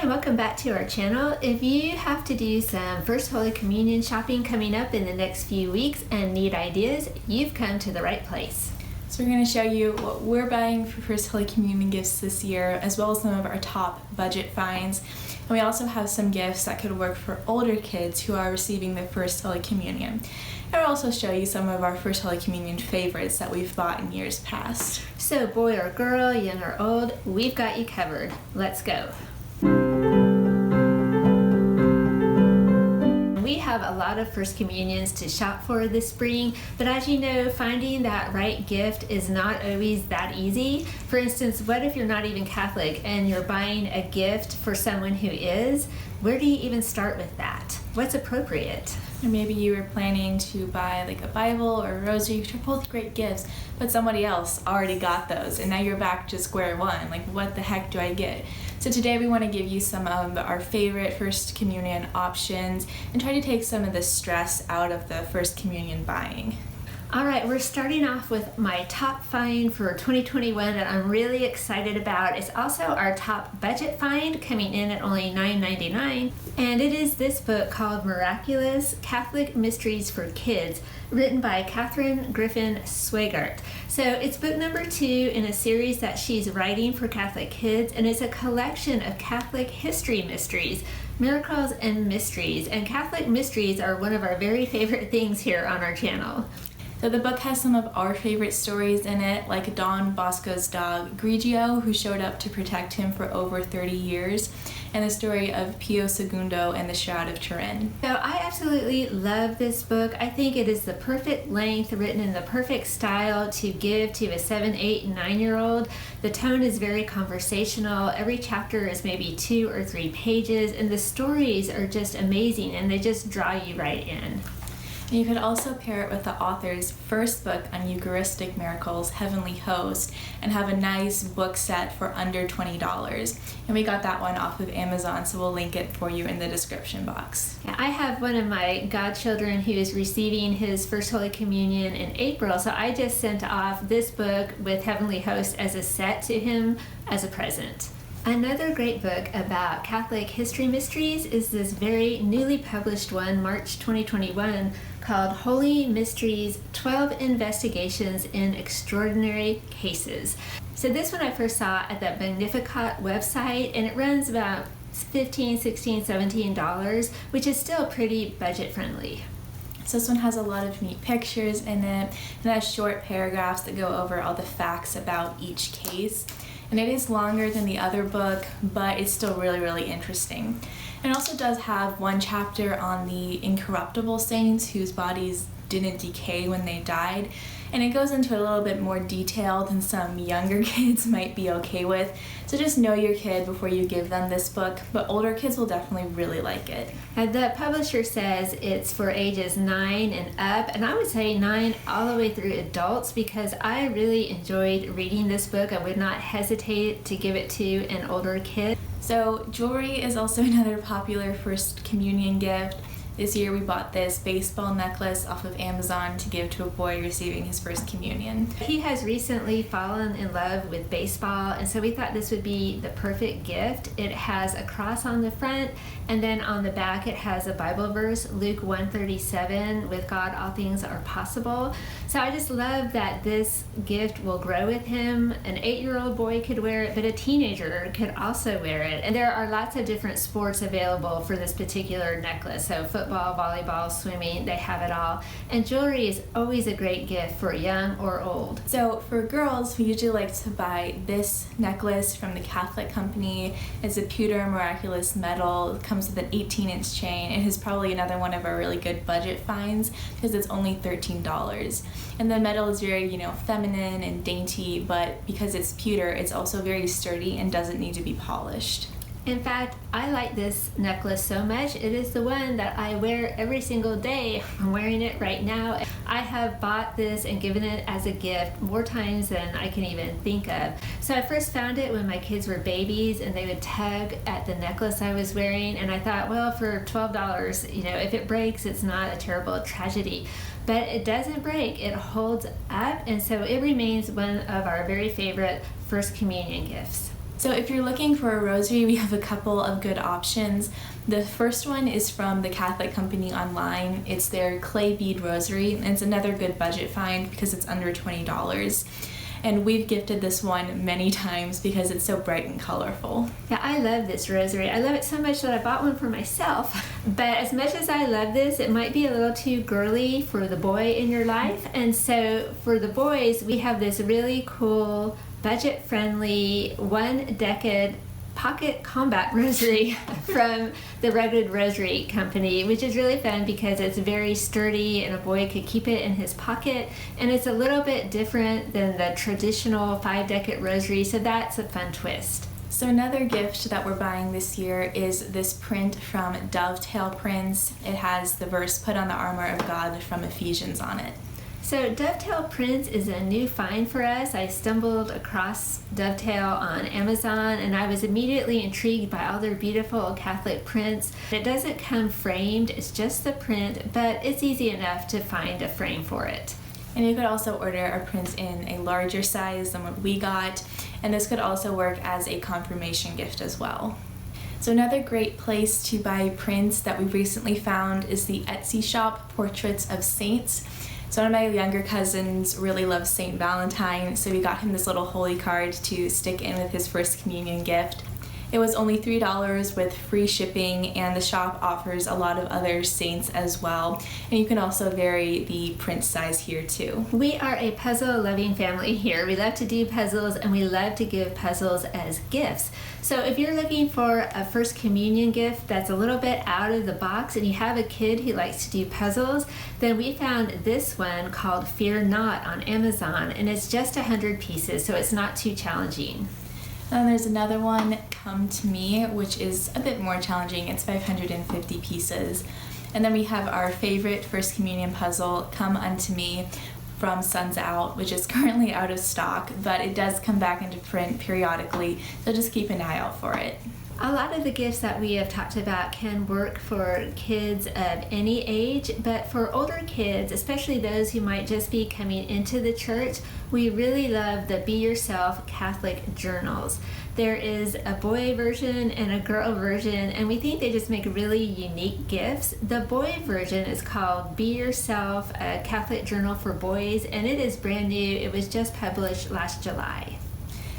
and welcome back to our channel. If you have to do some First Holy Communion shopping coming up in the next few weeks and need ideas, you've come to the right place. So we're going to show you what we're buying for First Holy Communion gifts this year, as well as some of our top budget finds. And we also have some gifts that could work for older kids who are receiving their First Holy Communion. And we'll also show you some of our First Holy Communion favorites that we've bought in years past. So boy or girl, young or old, we've got you covered. Let's go. We have a lot of First Communions to shop for this spring, but as you know, finding that right gift is not always that easy. For instance, what if you're not even Catholic and you're buying a gift for someone who is? Where do you even start with that? What's appropriate? Or maybe you were planning to buy like a Bible or a Rosary, which are both great gifts, but somebody else already got those, and now you're back to square one. Like, what the heck do I get? So today we want to give you some of our favorite First Communion options and try to take some of the stress out of the First Communion buying. All right, we're starting off with my top find for 2021 that I'm really excited about. It's also our top budget find, coming in at only $9.99. And it is this book called Miraculous, Catholic Mysteries for Kids, written by Catherine Griffin Swigart. So it's book number 2 in a series that she's writing for Catholic kids, and it's a collection of Catholic history mysteries, miracles and mysteries. And Catholic mysteries are one of our very favorite things here on our channel. So the book has some of our favorite stories in it, like Don Bosco's dog Grigio, who showed up to protect him for over 30 years, and the story of Pio II and the Shroud of Turin. So I absolutely love this book. I think it is the perfect length, written in the perfect style to give to a 7, 8, and 9-year-old. The tone is very conversational. Every chapter is maybe 2 or 3 pages, and the stories are just amazing, and they just draw you right in. And you could also pair it with the author's first book on Eucharistic miracles, Heavenly Host, and have a nice book set for under $20. And we got that one off of Amazon, so we'll link it for you in the description box. Yeah, I have one of my godchildren who is receiving his First Holy Communion in April, so I just sent off this book with Heavenly Host as a set to him as a present. Another great book about Catholic history mysteries is this very newly published one, March 2021, called Holy Mysteries, 12 Investigations in Extraordinary Cases. So this one I first saw at the Magnificat website, and it runs about $15, $16, $17, which is still pretty budget friendly. So this one has a lot of neat pictures in it, and has short paragraphs that go over all the facts about each case. And it is longer than the other book, but it's still really, really interesting. And it also does have one chapter on the incorruptible saints whose bodies didn't decay when they died. And it goes into a little bit more detail than some younger kids might be okay with. So just know your kid before you give them this book, but older kids will definitely really like it. And the publisher says it's for ages 9 and up, and I would say 9 all the way through adults, because I really enjoyed reading this book. I would not hesitate to give it to an older kid. So jewelry is also another popular First Communion gift. This year we bought this baseball necklace off of Amazon to give to a boy receiving his First Communion. He has recently fallen in love with baseball, and so we thought this would be the perfect gift. It has a cross on the front, and then on the back it has a Bible verse, Luke 1:37, with God all things are possible. So I just love that this gift will grow with him. An 8-year-old boy could wear it, but a teenager could also wear it. And there are lots of different sports available for this particular necklace. So football, volleyball, swimming, they have it all. And jewelry is always a great gift for young or old. So for girls, we usually like to buy this necklace from the Catholic Company. It's a pewter Miraculous medal. It comes with an 18-inch chain. It is probably another one of our really good budget finds because it's only $13. And the metal is very, feminine and dainty, but because it's pewter, it's also very sturdy and doesn't need to be polished. In fact, I like this necklace so much. It is the one that I wear every single day. I'm wearing it right now. I have bought this and given it as a gift more times than I can even think of. So I first found it when my kids were babies and they would tug at the necklace I was wearing, and I thought, well, for $12, if it breaks, it's not a terrible tragedy. But it doesn't break, it holds up, and so it remains one of our very favorite First Communion gifts. So if you're looking for a rosary, we have a couple of good options. The first one is from the Catholic Company online. It's their clay bead rosary, and it's another good budget find because it's under $20. And we've gifted this one many times because it's so bright and colorful. Yeah, I love this rosary. I love it so much that I bought one for myself. But as much as I love this, it might be a little too girly for the boy in your life. And so for the boys, we have this really cool, budget-friendly, 1-decade pocket combat rosary from the Rugged Rosary Company, which is really fun because it's very sturdy and a boy could keep it in his pocket, and it's a little bit different than the traditional 5-decade rosary, so that's a fun twist. So another gift that we're buying this year is this print from Dovetail Prints. It has the verse, "Put on the armor of God" from Ephesians on it. So Dovetail Prints is a new find for us. I stumbled across Dovetail on Amazon and I was immediately intrigued by all their beautiful Catholic prints. It doesn't come framed, it's just the print, but it's easy enough to find a frame for it. And you could also order our prints in a larger size than what we got, and this could also work as a confirmation gift as well. So another great place to buy prints that we've recently found is the Etsy shop, Portraits of Saints. So one of my younger cousins really loves St. Valentine, so we got him this little holy card to stick in with his first communion gift. It was only $3 with free shipping, and the shop offers a lot of other saints as well. And you can also vary the print size here too. We are a puzzle-loving family here. We love to do puzzles and we love to give puzzles as gifts. So if you're looking for a first communion gift that's a little bit out of the box and you have a kid who likes to do puzzles, then we found this one called Fear Not on Amazon, and it's just 100 pieces, so it's not too challenging. Then there's another one, Come to Me, which is a bit more challenging. It's 550 pieces. And then we have our favorite First Communion puzzle, Come Unto Me, from Suns Out, which is currently out of stock, but it does come back into print periodically, so just keep an eye out for it. A lot of the gifts that we have talked about can work for kids of any age, but for older kids, especially those who might just be coming into the church, we really love the Be Yourself Catholic journals. There is a boy version and a girl version, and we think they just make really unique gifts. The boy version is called Be Yourself, a Catholic journal for boys, and it is brand new. It was just published last July.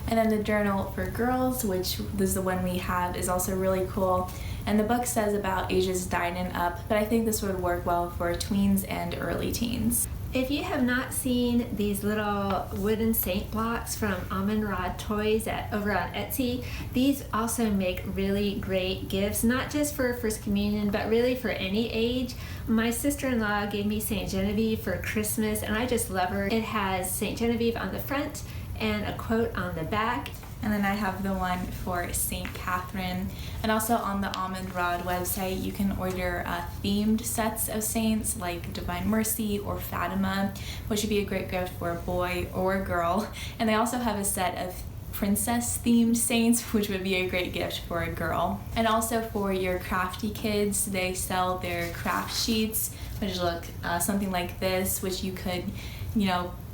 And then the journal for girls, which is the one we have, is also really cool. And the book says about ages 9 and up, but I think this would work well for tweens and early teens. If you have not seen these little wooden saint blocks from Almond Rod Toys over on Etsy, these also make really great gifts, not just for First Communion, but really for any age. My sister-in-law gave me St. Genevieve for Christmas, and I just love her. It has St. Genevieve on the front and a quote on the back. And then I have the one for St. Catherine. And also on the Almond Rod website, you can order themed sets of saints like Divine Mercy or Fatima, which would be a great gift for a boy or a girl. And they also have a set of princess-themed saints, which would be a great gift for a girl. And also for your crafty kids, they sell their craft sheets, which look something like this, which you could,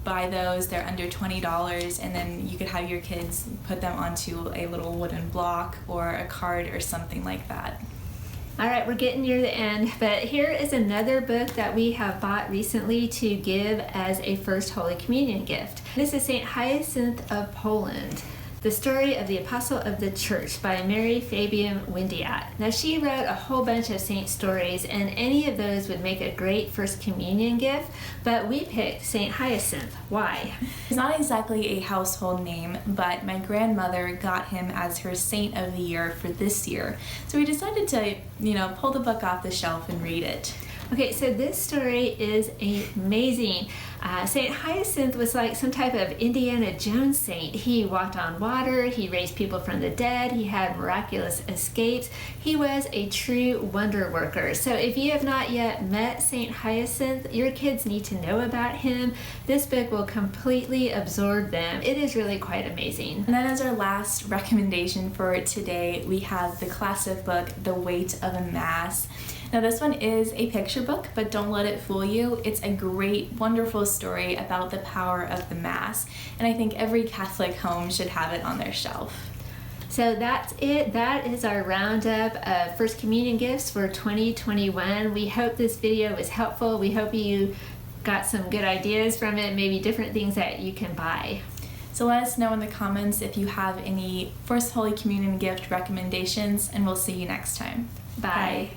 buy those. They're under $20, and then you could have your kids put them onto a little wooden block or a card or something like that. All right, we're getting near the end, but here is another book that we have bought recently to give as a First Holy Communion gift. This is St. Hyacinth of Poland, The Story of the Apostle of the Church by Mary Fabian Windiat. Now, she wrote a whole bunch of saint stories, and any of those would make a great First Communion gift, but we picked St. Hyacinth. Why? It's not exactly a household name, but my grandmother got him as her saint of the year for this year. So we decided to, pull the book off the shelf and read it. Okay, so this story is amazing. St. Hyacinth was like some type of Indiana Jones saint. He walked on water, he raised people from the dead, he had miraculous escapes. He was a true wonder worker. So if you have not yet met St. Hyacinth, your kids need to know about him. This book will completely absorb them. It is really quite amazing. And then as our last recommendation for today, we have the classic book, The Weight of a Mass. Now this one is a picture book, but don't let it fool you. It's a great, wonderful story about the power of the Mass, and I think every Catholic home should have it on their shelf. So that's it. That is our roundup of First Communion gifts for 2021. We hope this video was helpful. We hope you got some good ideas from it, maybe different things that you can buy. So let us know in the comments if you have any First Holy Communion gift recommendations, and we'll see you next time. Bye.